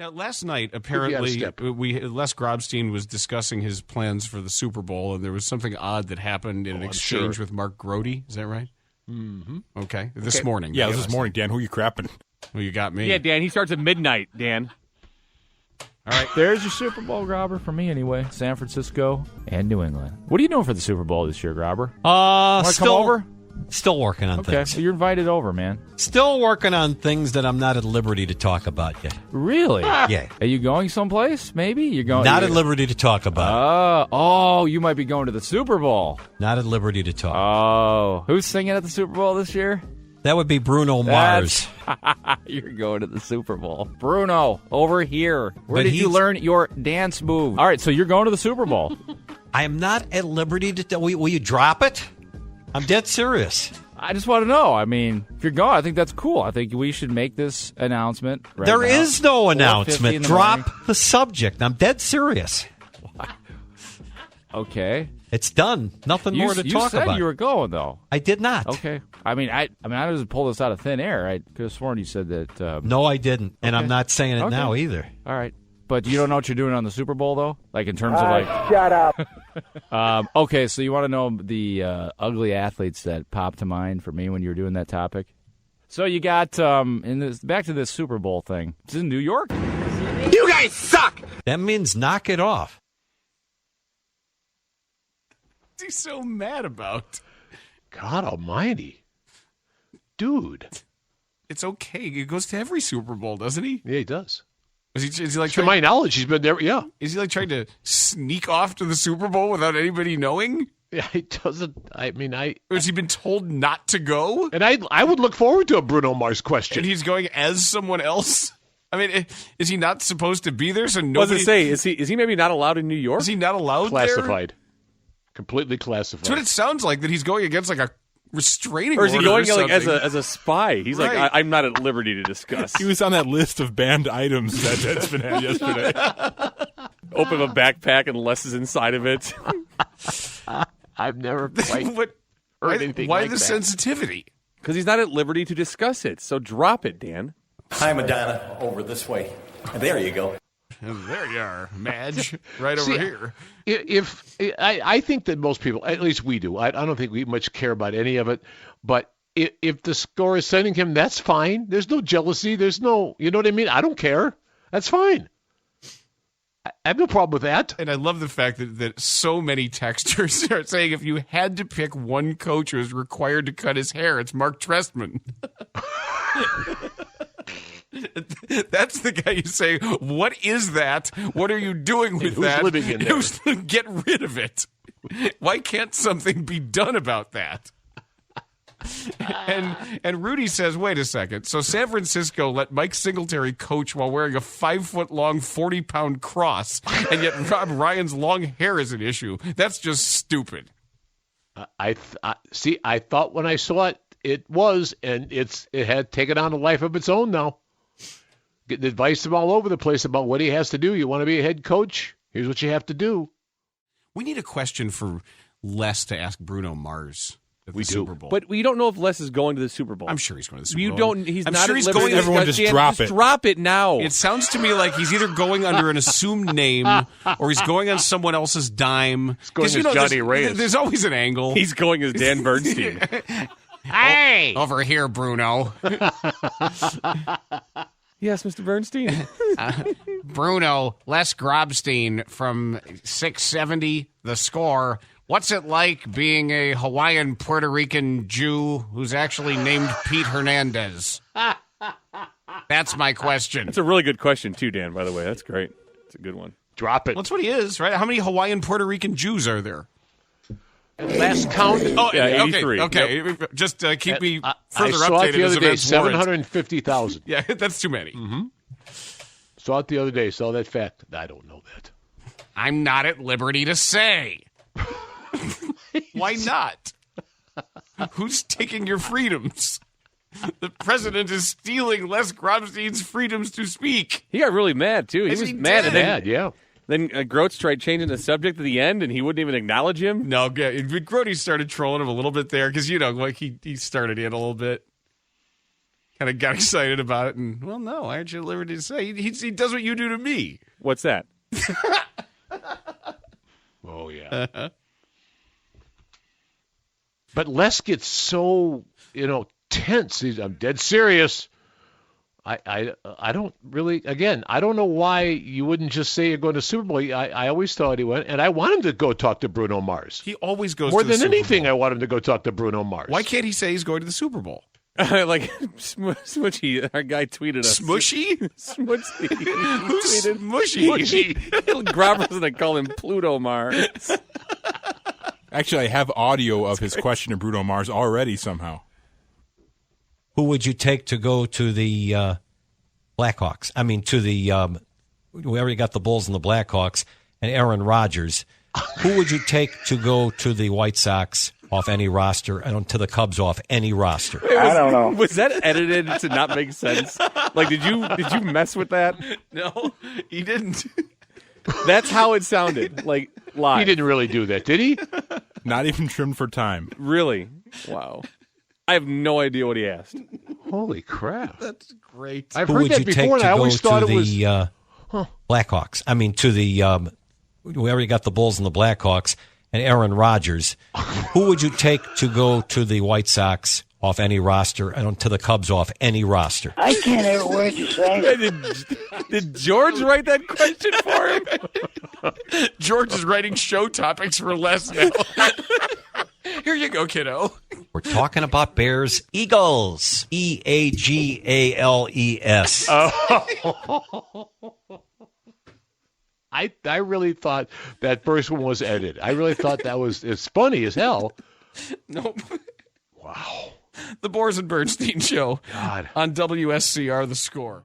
Now, last night, apparently, Les Grobstein was discussing his plans for the Super Bowl, and there was something odd that happened in an exchange with Mark Grody. Is that right? Mm-hmm. Okay. This morning. Yeah, this morning, Dan. Who you crapping? Well, you got me. Yeah, Dan, he starts at midnight, Dan. All right, there's your Super Bowl, Grobber, for me anyway. San Francisco and New England. What are you doing for the Super Bowl this year, Grobber? Want to come over? Still working on things. Okay, so you're invited over, man. Still working on things that I'm not at liberty to talk about yet. Really? Yeah. Are you going someplace, maybe? You're going. Not at liberty to talk about. Oh, you might be going to the Super Bowl. Not at liberty to talk. Oh. Who's singing at the Super Bowl this year? That would be Bruno Mars. You're going to the Super Bowl. Bruno, over here. Where But did you learn your dance move? All right, so you're going to the Super Bowl. I am not at liberty to will you drop it? I'm dead serious. I just want to know. I mean, if you're going, I think that's cool. I think we should make this announcement right There now. is no announcement. Drop morning. the subject. I'm dead serious. Okay. It's done. Nothing more to talk said about. You were going, though. I did not. Okay. I just pulled this out of thin air. I could have sworn you said that. No, I didn't. And I'm not saying it now either. All right. But you don't know what you're doing on the Super Bowl, though? Like, in terms of, Shut up. okay, so you want to know the ugly athletes that popped to mind for me when you were doing that topic? So you got, back to this Super Bowl thing. It's in New York? You guys suck! That means knock it off. What's he so mad about? God almighty. Dude. It's okay. He goes to every Super Bowl, doesn't he? Yeah, he does. Is he like to my knowledge, he's been there, yeah. Is he like trying to sneak off to the Super Bowl without anybody knowing? Yeah, he doesn't. Or has he been told not to go? And I would look forward to a Bruno Mars question. And he's going as someone else? I mean, is he not supposed to be there? So nobody. What does it say? Is he maybe not allowed in New York? Is he not allowed classified. there? Completely classified. That's what it sounds like, that he's going against like a restraining order. Or is he going like something. as a spy? He's Right. like, I'm not at liberty to discuss. He was on that list of banned items that Deadspin had yesterday. Open a backpack and Les is inside of it. I've never quite heard anything Why like the that. sensitivity? Because he's not at liberty to discuss it. So drop it, Dan. Hi, Madonna. Over this way. There you go. There you are, Madge, right over here. If I think that most people, at least we do, I don't think we much care about any of it, but if the score is sending him, that's fine. There's no jealousy. There's no, you know what I mean? I don't care. That's fine. I have no problem with that. And I love the fact that so many texters are saying if you had to pick one coach who was required to cut his hair, it's Mark Trestman. That's the guy you say, what is that? What are you doing with who's that? living in there? Get rid of it. Why can't something be done about that? And Rudy says, wait a second. So San Francisco let Mike Singletary coach while wearing a 5-foot-long, 40-pound cross, and yet Rob Ryan's long hair is an issue. That's just stupid. I thought when I saw it, it was, and it had taken on a life of its own now. Getting advice from all over the place about what he has to do. You want to be a head coach? Here's what you have to do. We need a question for Les to ask Bruno Mars at the Super Bowl. But we don't know if Les is going to the Super Bowl. I'm sure he's going to the Super You Bowl. don't. He's I'm not sure at he's liberty going. to Everyone discuss. just Dan, drop it. Drop it now. It sounds to me like he's either going under an assumed name or he's going on someone else's dime. He's going as Johnny Reyes. There's always an angle. He's going as Dan Bernstein. Hey! Over here, Bruno. Yes, Mr. Bernstein. Bruno, Les Grobstein from 670, The Score. What's it like being a Hawaiian Puerto Rican Jew who's actually named Pete Hernandez? That's my question. That's a really good question, too, Dan, by the way. That's great. It's a good one. Drop it. That's what he is, right? How many Hawaiian Puerto Rican Jews are there? Last count. Oh, Yeah, okay. 83. Okay. Just keep me I further saw updated it the as other day, events warrant. 750,000. Yeah, that's too many. Mm-hmm. Saw it the other day. Saw that fact. I don't know that. I'm not at liberty to say. Why not? Who's taking your freedoms? The president is stealing Les Grobstein's freedoms to speak. He got really mad, too. He Is was he mad. And dead? Yeah. then Groats tried changing the subject at the end, and he wouldn't even acknowledge him. No, Grody started trolling him a little bit there because, like he started in a little bit. kind of got excited about it. And, well, no, aren't you at liberty to say? He does what you do to me. What's that? Oh, yeah. But Les gets so, tense. I'm dead serious. I don't really, again, I don't know why you wouldn't just say you're going to Super Bowl. I always thought he went, and I want him to go talk to Bruno Mars. He always goes More to the than Super anything, Bowl. I want him to go talk to Bruno Mars. Why can't he say he's going to the Super Bowl? Like Smushy, our guy tweeted us. Smushy? Smushy. Who's Smushy? Grover's going to call him Pluto Mars. Actually, I have audio of his question to Bruno Mars already somehow. Who would you take to go to the Blackhawks? I mean, to the we already got the Bulls and the Blackhawks and Aaron Rodgers. Who would you take to go to the White Sox off any roster and to the Cubs off any roster? I don't know. Was that edited to not make sense? Like, did you mess with that? No, he didn't. That's how it sounded. Like live. He didn't really do that, did he? Not even trimmed for time. Really? Wow. I have no idea what he asked. Holy crap. That's great. I've Who heard would that you take before, and to I go always to thought it the was... Blackhawks? I mean, to the we already got the Bulls and the Blackhawks and Aaron Rodgers. Who would you take to go to the White Sox off any roster and to the Cubs off any roster? I can't hear a word you say. Did George write that question for him? George is writing show topics for Les now. Here you go, kiddo. We're talking about Bears Eagles. EAGALES. I really thought that first one was edited. I really thought it's funny as hell. Nope. Wow. The Boers and Bernstein Show God. on WSCR, The Score.